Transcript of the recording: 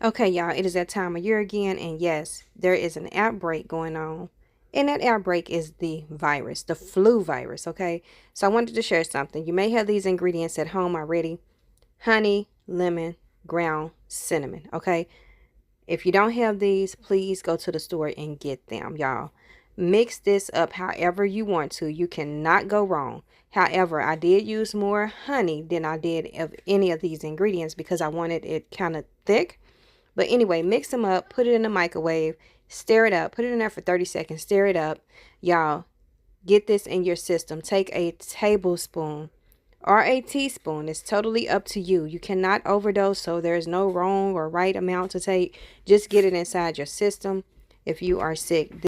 Okay, y'all, it is that time of year again, and yes, there is an outbreak going on. And that outbreak is the virus, the flu virus, okay? So I wanted to share something. You may have these ingredients at home already: honey, lemon, ground cinnamon, okay? If you don't have these, please go to the store and get them, y'all. Mix this up however you want to. You cannot go wrong. However, I did use more honey than I did of any of these ingredients because I wanted it kind of thick. But anyway, mix them up, put it in the microwave, stir it up, put it in there for 30 seconds, stir it up. Y'all, get this in your system. Take a tablespoon or a teaspoon. It's totally up to you. You cannot overdose, so there's no wrong or right amount to take. Just get it inside your system if you are sick.